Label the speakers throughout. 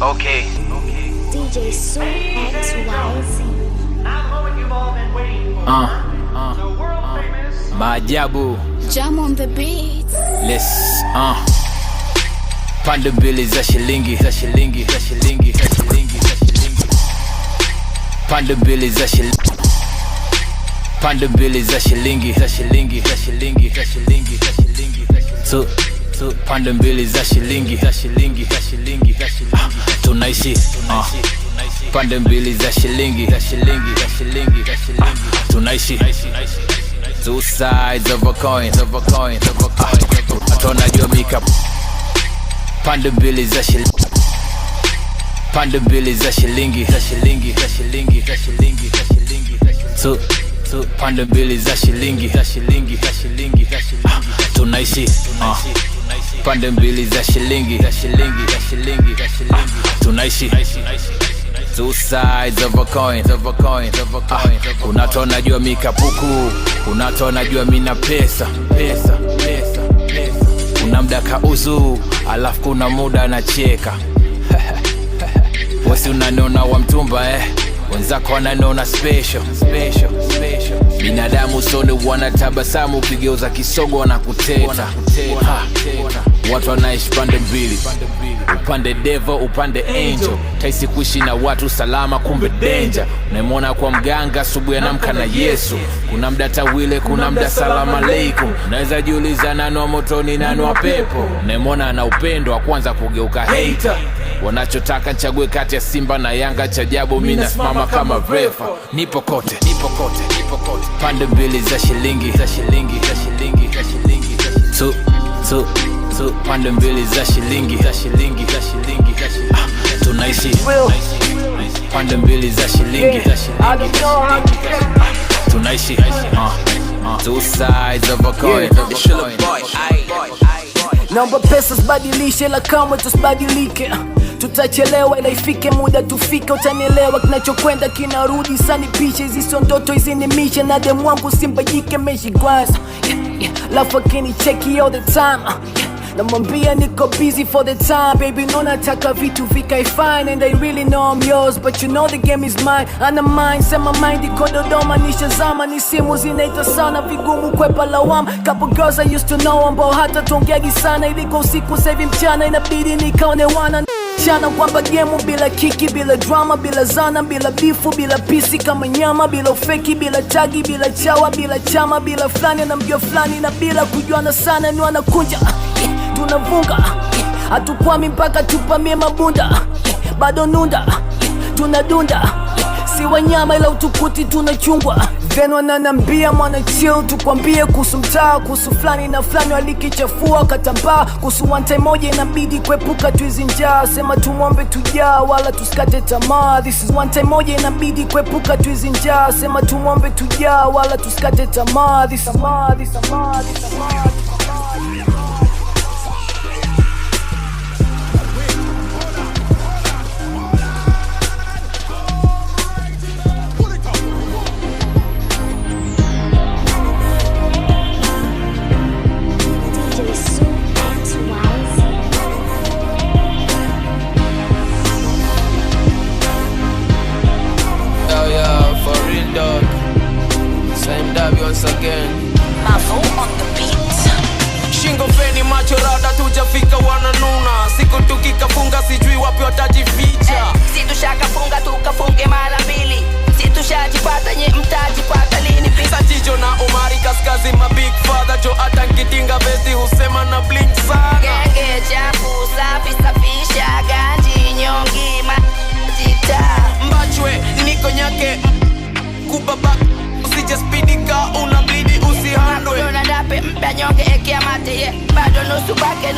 Speaker 1: Okay.
Speaker 2: DJ Sue XYZ.
Speaker 3: Maajabu.
Speaker 2: Jam on the beat.
Speaker 3: Let's pande mbili za shilingi. Pande mbili za shilingi. So pande mbili za shilingi. Tunaishi pande mbili za shilingi. Tunaishi two sides of a coin. Atona jua mika pande mbili za shilingi. Pande mbili za shilingi. So pande mbili za shilingi. Tunaishi pande mbili za shilingi. Tunaishi two sides of a coin. Unatona jua mikapuku, unatona jua mina pesa. Kuna mda kauzu, alafu kuna muda na cheka. Wesi unanona wa mtumba wenzako wananona special. Binadamu sone wanatabasamu, ukigeuza kisogo wanakuteta. Watu wanaishi pande mbili, upande devil, upande angel. Taisi kuishi na watu salama, kumbe danger. Unaimona kwa mganga, asubuhi anamka na Yesu. Kuna mda tawile, kuna mda salamu alaikum. Unaweza jiuliza nani wa motoni, nani wa pepo. Unaimona ana upendo wa kwanza kugeuka hater. Wanachotaka nchague kati ya Simba na Yanga, chajabu mimi nasimama kama refa. Nipo kote. Pande mbili za shilingi. So pande mbili za shilingi. Tunaishi pande mbili za shilingi. Tunaishi two sides of a coin.
Speaker 4: Naomba pesa zibadilishe, la kamwe tusibadilike. Tutachelewa ila ifike muda tufike, utanielewa. Kinachokwenda kinarudi, sani piche hizi sio ndoto, hizi ni mishe. Na demu wangu simbajike meshi kwanza, lafu akini cheki all the time. Namwambia niko busy for the time, baby no nataka vitu vikae fine. And I really know I'm yours, but you know the game is mine. Ana mind, sema mind iko Dodoma, nishazama. Ni simu zinaita sana, vigumu kwepa lawama. Couple girls I used to know ambao hata tuongeagi sana. Iliko usiku saivi mchana, inabidi nikaone wana chana kwamba gemu bila kiki, bila drama, bila zana, bila bifu, bila pisi kama nyama, bila feki, bila tagi, bila chawa, bila chama, bila flani na mjua flani, na bila kujuana sana ni wanakunja. Tunavunga, hatukwami mpaka tupamie mabunda. Bado nunda, tunadunda. Si wanyama ila utukuti tunachungwa. Then wananambia mwana chill, tukwambie kuhusu mtaa, kuhusu flani na flani walikichafua katambaa. Kuhusu one time moja inabidi kwepuka tuizi njaa. Sema tumwombe tujaa wala tusikate tamaa. This is one time moja inabidi kwepuka tuizi njaa. Sema tumwombe tujaa wala tusikate tamaa. This
Speaker 5: once again. Mavo on the beat. Shingo feni macho rada tujafika wananuna. Siku tukikafunga sijui wapi watajificha.
Speaker 6: Si tushakafunga tukafunge mara mbili. Si tushajipata nye mtajipata lini pisa.
Speaker 5: Sajijo na Omari Kaskazi ma big father. Jo ata nkitinga vesti husema na blink sana.
Speaker 6: Genge chafu safi safisha. Ganji nyongi majita.
Speaker 5: Mbachwe niko nyake kubaba. Usije speedika unablidi usihandwe.
Speaker 6: Kuna dape mpya nyonge ekia mate bado nusu bake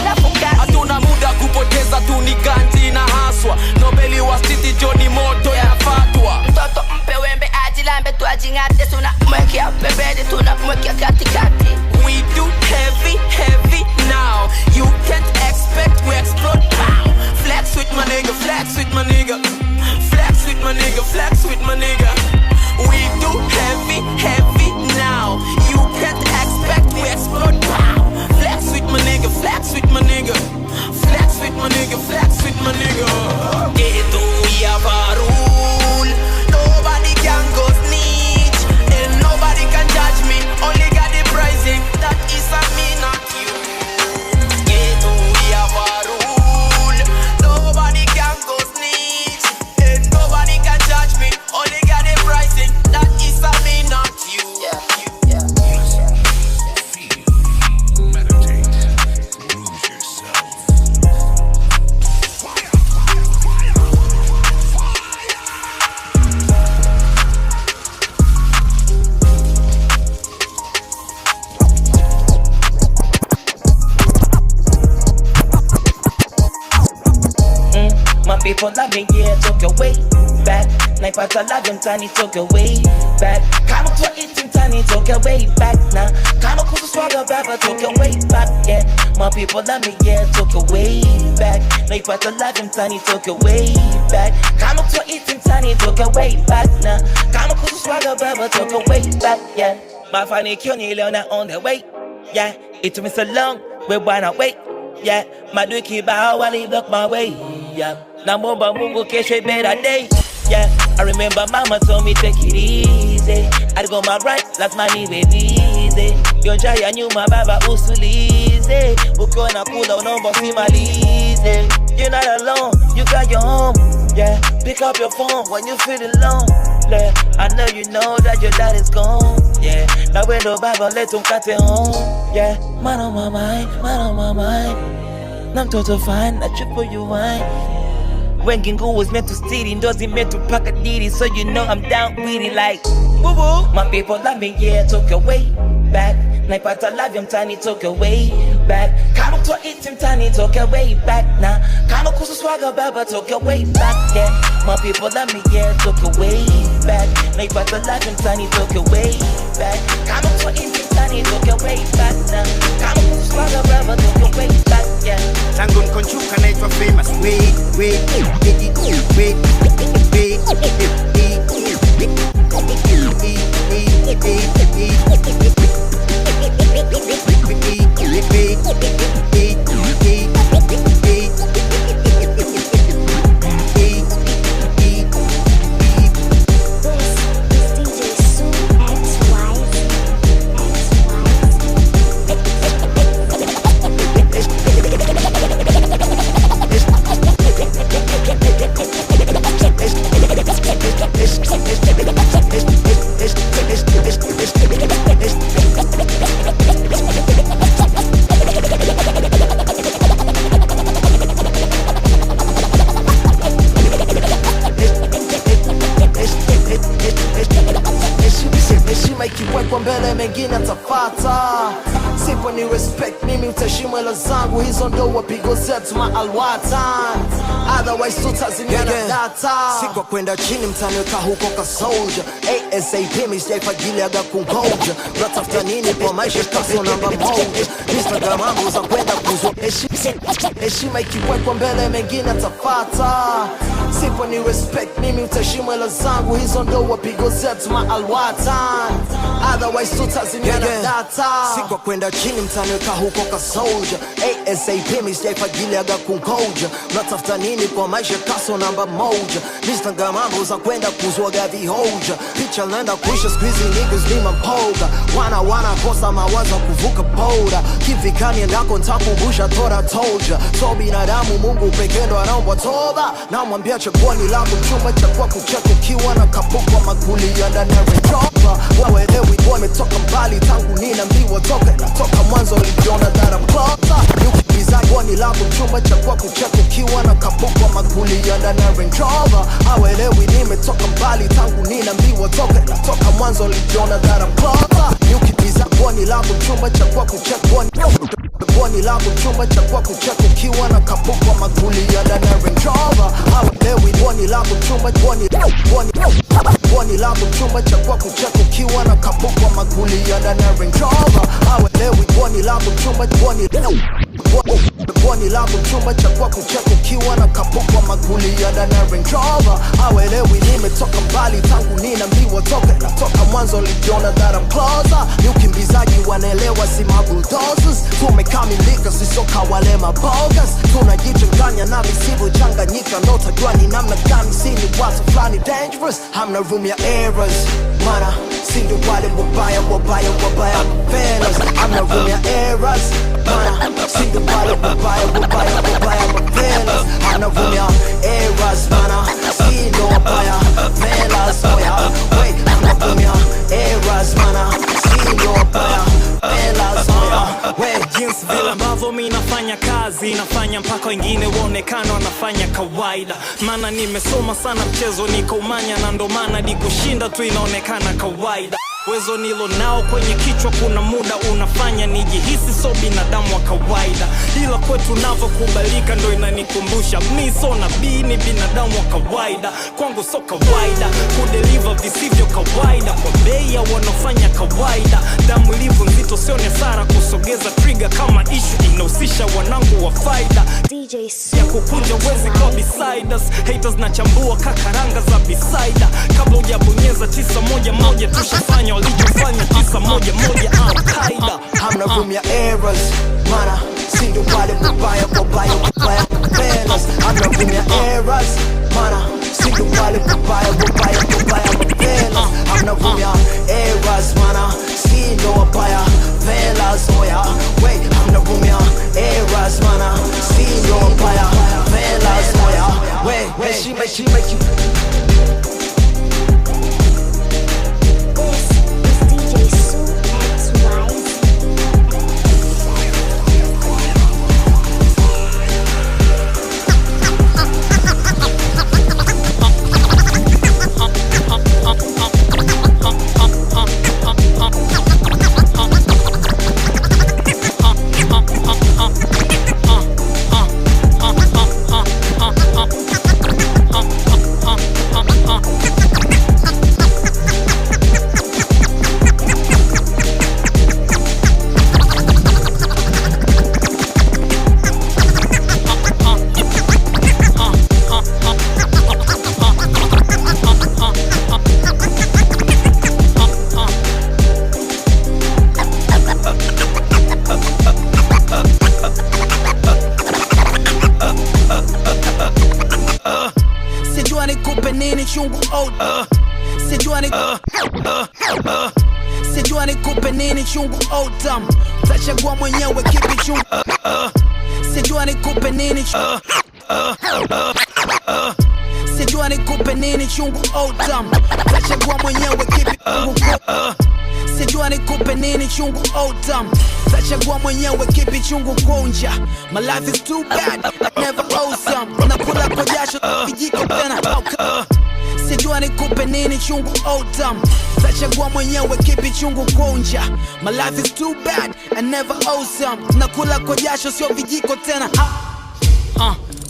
Speaker 6: la fuka.
Speaker 5: Hatuna muda kupoteza tu ni ganji na haswa. Nobeli wa city Johnny moto ya fatwa.
Speaker 6: Mtoto mpe wembe ajilambe tu ajingate. Tuna mwekia pembeni tuna mwekia katikati.
Speaker 5: We do heavy now. You can't expect we explode pow. Flex with my nigga. Flex with my nigga. We do heavy now. You can't expect we explode pow. Flex with my nigga. Flex with my nigga.
Speaker 6: My people love me, yeah, took your way back. Naipata love mtani, took your way back. Kama kwa iti mtani, took your way back. Now, kama kusu swagger baba, took your way back, yeah. My people love me, yeah, took your way back. Naipata love mtani, took your way back. Kama kwa iti mtani, took your way back. Now, kama kusu swagger baba, took your way back, yeah. Mafanikio ni leo na on the way, yeah. It took me so long, we wanna wait, yeah. Madui kibao wali block my way, yeah. Namomba Mungu kesho better day, yeah. I remember mama told me take it easy. I'd go my right, like money baby easy. Yonja ya nyuma baba usulize. Ukiona kula unomba simalize. You're not alone, you got your home, yeah. Pick up your phone when you feel alone, yeah. I know you know that your dad is gone, yeah. Now when the Bible let him cut it home, yeah. Man on my mind, man on my mind. I'm total fine, I triple you wine. When Gingo was meant to steady, does it meant to pack a ditty? So you know I'm down with it like woo woo. My people love me, yeah, took your way back. Naipata love him tiny, took your way back. Kama to eat him tiny, took your way back. Nah, kama kusu swagger baba, took your way back, yeah. My people love me, yeah, took your way back. Naipata love him tiny, took your way back. Kama to eat him tiny, took your way back. Nah, kama kusu swagger baba, took your way back, yeah.
Speaker 1: Tangu nkonchuka naitwa famous
Speaker 7: Ikiwekwa mbele mengine atafata. Sipo ni respect, mimi utaheshimu hela zangu. Hizo ndo wapigo zetu maalwatan. Otherwise tutazimia na data. Sikwa kwenda chini mtaniweka huko ka soldier. ASAP misijaifagilia kungoja. Natafuta nini kwa maisha kaso namba moja. Instagram angu za kwenda kuzwa. Heshima ikiwekwa mbele mengine atafata. Sipo ni respect, mimi utaheshimu hela zangu. Hizo ndo wapigo zetu maalwatan. Otherwise tutazimia na data. Sikwa kwenda chini mtaniweka huko ka soldier. ASAP misijaifagilia kungoja. Natafuta nini kwa maisha kaso namba moja. Instagram mambo za kwenda kuzwaga vihoja. Picha naenda kuisha squeezy niggas ni mampoga. Wana kosa mawazo kuvuka boda. Kivikani endako ntakumbusha tora toja. So binadamu Mungu pekee ndo anaomba toba. Na mwambia chaguani lako chuma cha kwa kucheka ukiwa na kapukwa makulia ndani ya rejoba. Waelewi wametoka mbali tangu nina mbiwa toka. Natoka mwanzo ulijiona that I'm closer. Wani lako chumba cha kwa kucheka ukiwa na kapukwa makulia ndani ya Range Rover. Hawelewi nimetoka mbali tangu nina mbiwa toka. Natoka mwanzo ulijiona that I'm closer. Yukibiza wani lako chumba cha kwa kucheka wani lako chumba cha kwa kucheka ukiwa na kapukwa makulia ndani ya Range Rover. Hawelewi wani lako chumba wani lako chumba cha kwa kucheka ukiwa na kapukwa makulia ndani ya Range Rover. Hawelewi wani lako chumba Wani lako chumba cha kwa kucheka ukiwa na kapukwa makulia ndani ya Range Rover. Hawelewi nimetoka mbali tangu nina mbiwa toka. Natoka mwanzo ulijiona that I'm closer. Ni ukimbizaji wanaelewa si mabulldozers. Tumekamilika sisoka wale mabogas. Tunajichanganya na visivo changanyika. Ndo utajua ni namna gani sini watu flani dangerous. Hamna room ya errors. Mana sindi wale wabaya fellas. Hamna room ya errors. Mana sindi wale wabaya fellas. Hamna room ya errors. Mana sindi wabaya fellas. Wait, hamna room ya errors. Mana sindi wabaya fellas.
Speaker 8: Jinsi vile ambavyo mi nafanya kazi nafanya mpaka wengine waonekana wanafanya kawaida. Maana nimesoma sana mchezo nikaumanya, na ndo maana di kushinda tu inaonekana kawaida. Wezo nilo nao kwenye kichwa kuna muda unafanya nijihisi so binadamu wa kawaida, ila kwetu navyokubalika ndo inanikumbusha mi so nabii ni binadamu wa kawaida. Kwangu so kawaida kudeliver visivyo kawaida kwa bei ya wanaofanya kawaida. Damu ilivyo nzito sio ni hasara kusogeza trigger kama issue inahusisha wanangu wa faida.
Speaker 2: DJ
Speaker 8: ya kukunja wezi kwa beside us. Haters na chambua kakaranga za beside. Kabla hujabonyeza 911 tushafanya walichofanya 911 Al-Qaeda.
Speaker 7: Hamna room ya errors, mana sindo wale wabaya wabaya wabaya fellas. Hamna room ya errors, mana sindo wale wabaya wabaya wabaya fellas. Hamna room ya errors, mana sindo wabaya fellas. Oh yeah, wait, hamna room ya errors, mana sindo wabaya fellas. Oh yeah, wait, she make you.
Speaker 4: Sijua nikupe nini chungu au tamu, utachagua mwenyewe kipi chungu. Sijua nikupe nini Sijua nikupe nini chungu au tamu, utachagua mwenyewe kipi chungu. Sijua nikupe nini chungu au tamu, utachagua mwenyewe kipi chungu kuonja. My life is too bad, I never owe some. Nakula kwa jasho vijiko tena. Sijua nikupe nini chungu au tamu, utachagua mwenyewe kipi chungu kuonja. My life is too bad, I never owe some. Nakula kwa jasho sio vijiko tena.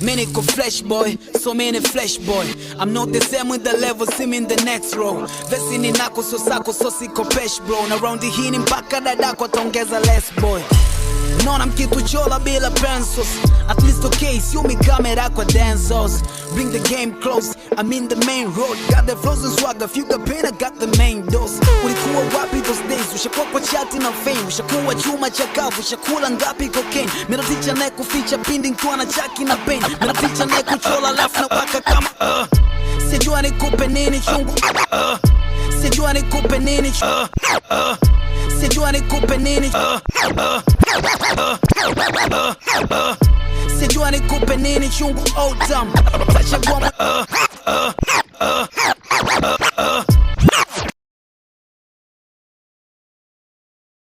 Speaker 4: Many go flesh boy, so many flesh boy. I'm not the same with the level, see me in the next row. Vesi ni nako so sako so siko pesh bro. Na roundi hii ni mpaka dadako tongeza less boy. Naona mkitu chola bila pencils. At least okay, sio mi kamera kwa dancers. Bring the game close, I'm in the main road. Got the flows and swag, if you got pain, I got the main dose. Ulikuwa wapi those days, ushakuwa kwa chati na fame. Ushakuwa chuma chakavu, ushakula ngapi cocaine. Mera ticha nae kuficha pindi nkiwa na chaki na pain. Mera ticha nae kuchola lafu na waka kama Sijua nikupe nini chungu. Sijua nikupe nini chungu. Sijua nikupe nini Sijua nikupe nini chungu au tamu, utachagua